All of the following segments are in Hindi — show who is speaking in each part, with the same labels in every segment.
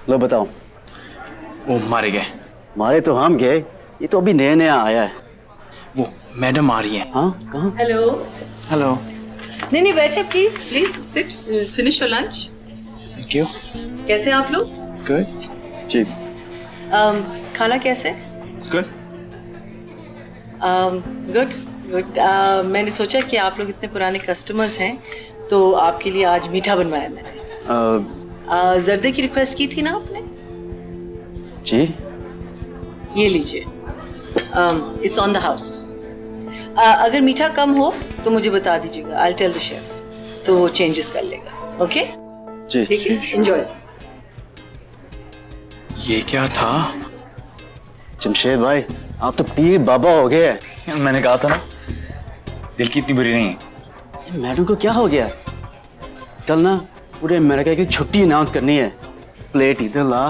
Speaker 1: लो बताओ।
Speaker 2: वो मारे गए।
Speaker 1: मारे तो हम गए, ये तो अभी नया नया आया है।
Speaker 2: वो मैडम आ रही हैं।
Speaker 1: हाँ कहाँ?
Speaker 3: हेलो।
Speaker 2: हेलो।
Speaker 3: नहीं नहीं बैठे, please please sit, finish your lunch.
Speaker 2: Thank you.
Speaker 3: कैसे हैं आप लोग?
Speaker 2: गुड।
Speaker 1: जी।
Speaker 3: खाना कैसे?
Speaker 2: It's good.
Speaker 3: Good good. मैंने सोचा कि आप लोग इतने पुराने कस्टमर्स हैं तो आपके लिए आज मीठा बनवाया मैंने। जर्दे की रिक्वेस्ट की थी ना आपने?
Speaker 1: जी।
Speaker 3: ये लीजिए, इट्स ऑन द हाउस। अगर मीठा कम हो तो मुझे बता दीजिएगा, आई टेल द शेफ, तो वो चेंजेस कर लेगा। ओके
Speaker 1: जी
Speaker 3: ठीक है, एंजॉय।
Speaker 2: ये क्या था?
Speaker 1: जमशेद भाई, आप तो पीर बाबा हो गए।
Speaker 2: मैंने कहा था ना, दिल की इतनी बुरी नहीं है।
Speaker 1: मैडम को क्या हो गया? कल ना पूरे अमेरिका की छुट्टी अनाउंस करनी है। प्लेट इधर ला।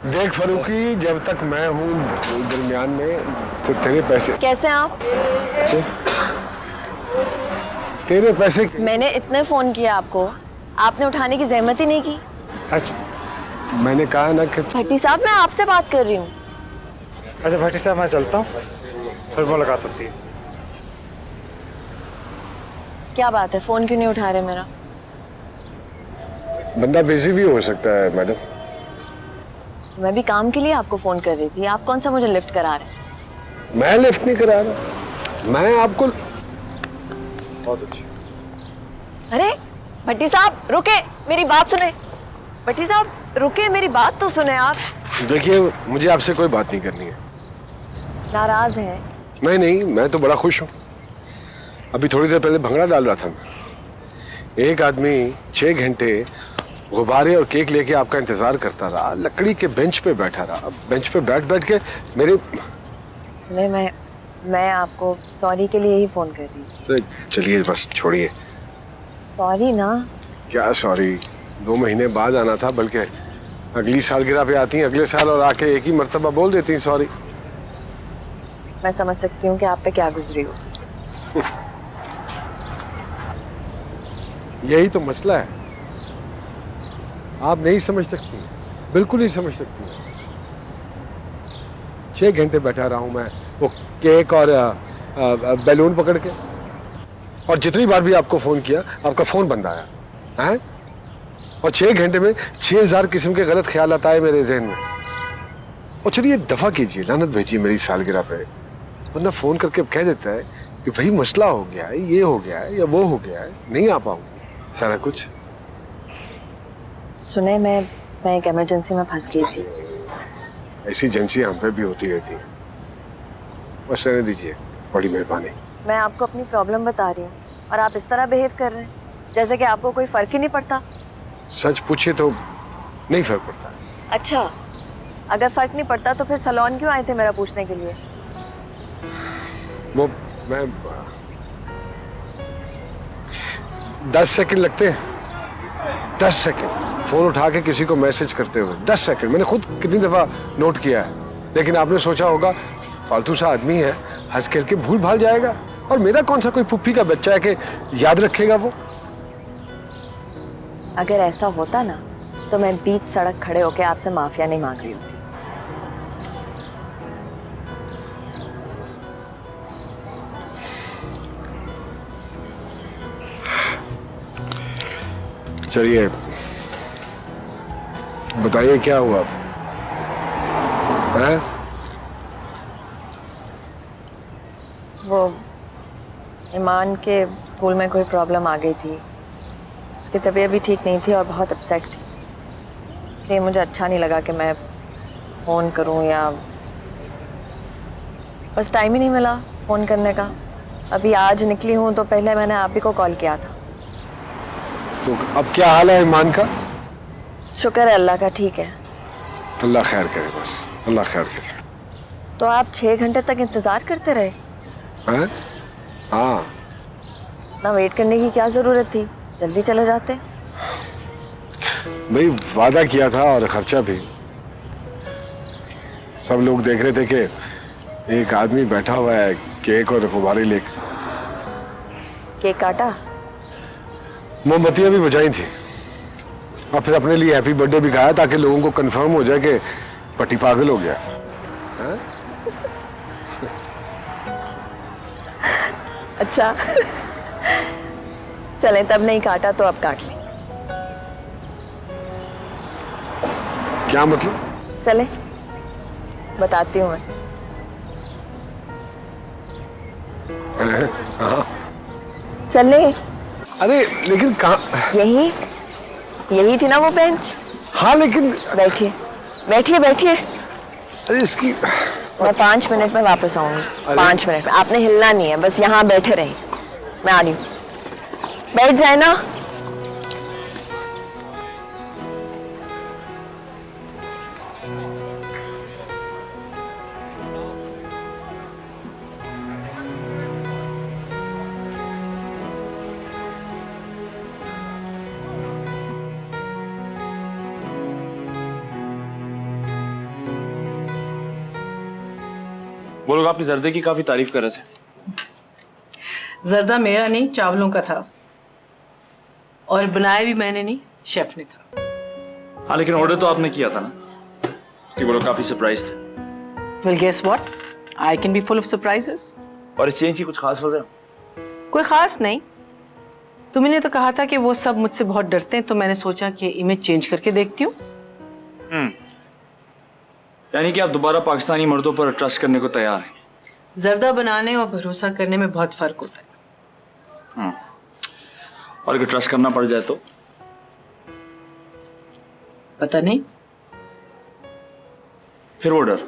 Speaker 4: देख फरूकी, जब तक मैं हूँ दरमियान में तो तेरे पैसे।
Speaker 5: कैसे हैं आप?
Speaker 4: तेरे पैसे।
Speaker 5: मैंने इतने फोन किए आपको, आपने उठाने की जहमत ही नहीं की।
Speaker 4: अच्छा, मैंने कहा ना कि।
Speaker 5: भट्टी साहब, मैं आपसे बात कर रही हूँ।
Speaker 6: अच्छा भट्टी साहब, मैं चलता हूँ, फिर मुलाकात होती है।
Speaker 5: क्या बात है, फोन क्यों नहीं उठा रहे मेरा?
Speaker 4: बंदा बिजी भी हो सकता है मैडम।
Speaker 5: मैं भी काम के लिए आपको फोन कर रही थी, आप कौन सा मुझे लिफ्ट करा रहे हैं?
Speaker 4: मैं लिफ्ट नहीं करा रहा, मैं आपको। बहुत अच्छी।
Speaker 5: अरे भट्टी साहब रुके, मेरी बात सुने। भट्टी साहब रुके, मेरी बात तो सुने आप।
Speaker 4: देखिए, मुझे आपसे कोई बात नहीं करनी है।
Speaker 5: नाराज है?
Speaker 4: नहीं नहीं, मैं तो बड़ा खुश हूँ। अभी थोड़ी देर पहले भंगड़ा डाल रहा था मैं। एक आदमी 6 घंटे गुब्बारे और केक लेके आपका इंतजार करता रहा, लकड़ी के बेंच पे बैठा रहा। बेंच पे बैठ बैठ के मेरे।
Speaker 5: सुने, मैं आपको सॉरी के लिए ही फोन कर रही थी।
Speaker 4: चलिए बस छोड़िए।
Speaker 5: सॉरी ना।
Speaker 4: क्या सॉरी? 2 महीने बाद आना था, बल्कि अगली सालगिरह पे आती हैं अगले साल और आके एक ही मर्तबा बोल देती हैं सॉरी।
Speaker 5: मैं समझ सकती हूँ कि आप पे क्या गुजरी हो।
Speaker 4: यही तो मसला है, आप नहीं समझ सकती, बिल्कुल नहीं समझ सकती। 6 घंटे बैठा रहा हूं मैं वो केक और बैलून पकड़ के, और जितनी बार भी आपको फोन किया आपका फोन बंद आया है। और 6 घंटे में 6000 किस्म के गलत ख्याल आए मेरे जहन में। और चलिए दफा कीजिए, लानत भेजिए मेरी सालगिरह पे। बंदा फोन करके कह देता है कि भाई मसला हो गया है, ये हो गया है या वो हो गया है, नहीं आ पाऊंगी, सारा कुछ।
Speaker 5: सुने, मैं एक इमरजेंसी में फंस गई थी।
Speaker 4: ऐसी एजेंसियां हम पे भी होती रहती हैं, बस रहने दीजिए, बड़ी मेहरबानी।
Speaker 5: मैं आपको अपनी प्रॉब्लम बता रही हूँ और आप इस तरह बिहेव कर रहे हैं जैसे कि आपको कोई फर्क ही नहीं पड़ता।
Speaker 4: सच पूछिए तो नहीं फर्क पड़ता।
Speaker 5: अच्छा, अगर फर्क नहीं पड़ता तो फिर सलोन क्यों आए थे मेरा पूछने के लिए?
Speaker 4: वो मैं 10 सेकंड लगते हैं, 10 सेकंड फोन उठा के किसी को मैसेज करते हुए। 10 सेकंड मैंने खुद कितनी दफा नोट किया है। लेकिन आपने सोचा होगा फालतू सा आदमी है, हंस खेल के भूल भाल जाएगा, और मेरा कौन सा कोई पुप्पी का बच्चा है कि याद रखेगा वो।
Speaker 5: अगर ऐसा होता ना तो मैं बीच सड़क खड़े होके आपसे माफिया नहीं मांग रही होती।
Speaker 4: चलिए बताइए क्या हुआ है?
Speaker 5: वो ईमान के स्कूल में कोई प्रॉब्लम आ गई थी, उसकी तबीयत भी ठीक नहीं थी और बहुत अपसेट थी, इसलिए मुझे अच्छा नहीं लगा कि मैं फ़ोन करूं, या बस टाइम ही नहीं मिला फ़ोन करने का। अभी आज निकली हूं तो पहले मैंने आप ही को कॉल किया था।
Speaker 4: तो अब क्या हाल है ईमान का?
Speaker 5: शुक्र है अल्लाह का, ठीक है।
Speaker 4: अल्लाह खैर करे, बस अल्लाह खैर करे।
Speaker 5: तो आप 6 घंटे तक इंतज़ार करते रहे?
Speaker 4: हैं? हाँ।
Speaker 5: ना वेट करने की क्या ज़रूरत थी, जल्दी चले जाते।
Speaker 4: भाई वादा किया था और खर्चा भी। सब लोग देख रहे थे कि एक आदमी बैठा हुआ है केक और गुब्बारे लेकर।
Speaker 5: केक काटा?
Speaker 4: मोमबत्तियां भी बुझाई थी और फिर अपने लिए हैप्पी बर्थडे भी खाया ताकि लोगों को कंफर्म हो जाए कि पट्टी पागल हो गया। हाँ?
Speaker 5: अच्छा चले, तब नहीं काटा तो अब काट लें।
Speaker 4: क्या मतलब?
Speaker 5: चले बताती हूँ मैं।
Speaker 4: हाँ।
Speaker 5: चले।
Speaker 4: अरे लेकिन कहाँ?
Speaker 5: यही थी ना वो बेंच।
Speaker 4: हाँ लेकिन
Speaker 5: बैठिए बैठिए बैठिए।
Speaker 4: अरे इसकी
Speaker 5: मैं 5 मिनट में वापस आऊंगी। 5 मिनट में। आपने हिलना नहीं है, बस यहाँ बैठे रहे। मैं आ रही हूँ। बैठ जाए ना।
Speaker 2: वो लोग आपकी जर्दे की काफी तारीफ कर रहे थे।
Speaker 3: जर्दा मेरा नहीं, चावलों का था, और बनाया भी मैंने नहीं, शेफ ने था।
Speaker 2: हाँ लेकिन ऑर्डर तो आपने किया था ना, इसलिए वो लोग काफी सरप्राइज थे।
Speaker 3: Well, guess what? I can be full of surprises.
Speaker 2: और इस चेंज की कुछ खास वजह?
Speaker 3: कोई खास नहीं। तुमने तो कहा था कि वो सब मुझसे बहुत डरते हैं, तो मैंने सोचा कि इमेज चेंज करके देखती हूँ।
Speaker 2: यानी कि आप दोबारा पाकिस्तानी मर्दों पर ट्रस्ट करने को तैयार हैं?
Speaker 3: जर्दा बनाने और भरोसा करने में बहुत फर्क होता है।
Speaker 2: और अगर ट्रस्ट करना पड़ जाए तो?
Speaker 3: पता नहीं।
Speaker 2: फिर वो डर?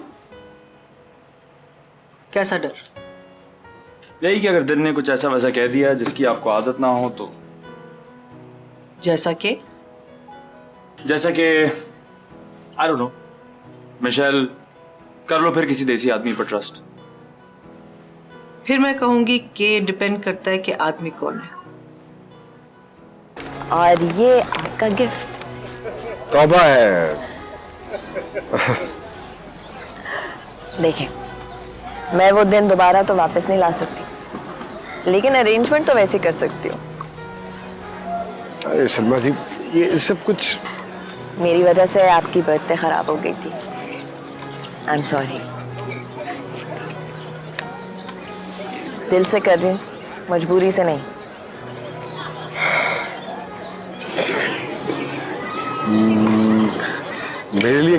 Speaker 3: कैसा डर?
Speaker 2: यही कि अगर दिल ने कुछ ऐसा वैसा कह दिया जिसकी आपको आदत ना हो तो?
Speaker 3: जैसा कि
Speaker 2: आई डोंट नो, मिशेल, कर लो फिर किसी देसी आदमी पर ट्रस्ट।
Speaker 3: फिर मैं कहूंगी कि डिपेंड करता है कि आदमी कौन है।
Speaker 5: और ये आपका गिफ्ट।
Speaker 4: तौबा है।
Speaker 5: देखिए, मैं वो दिन दोबारा तो वापस नहीं ला सकती, लेकिन अरेंजमेंट तो वैसे कर सकती हूँ।
Speaker 4: अरे सलमा जी, ये सब कुछ
Speaker 5: मेरी वजह से आपकी बर्थडे खराब हो गई थी। I am sorry. दिल से कर रही हूँ, मजबूरी से नहीं।
Speaker 4: मेरे लिए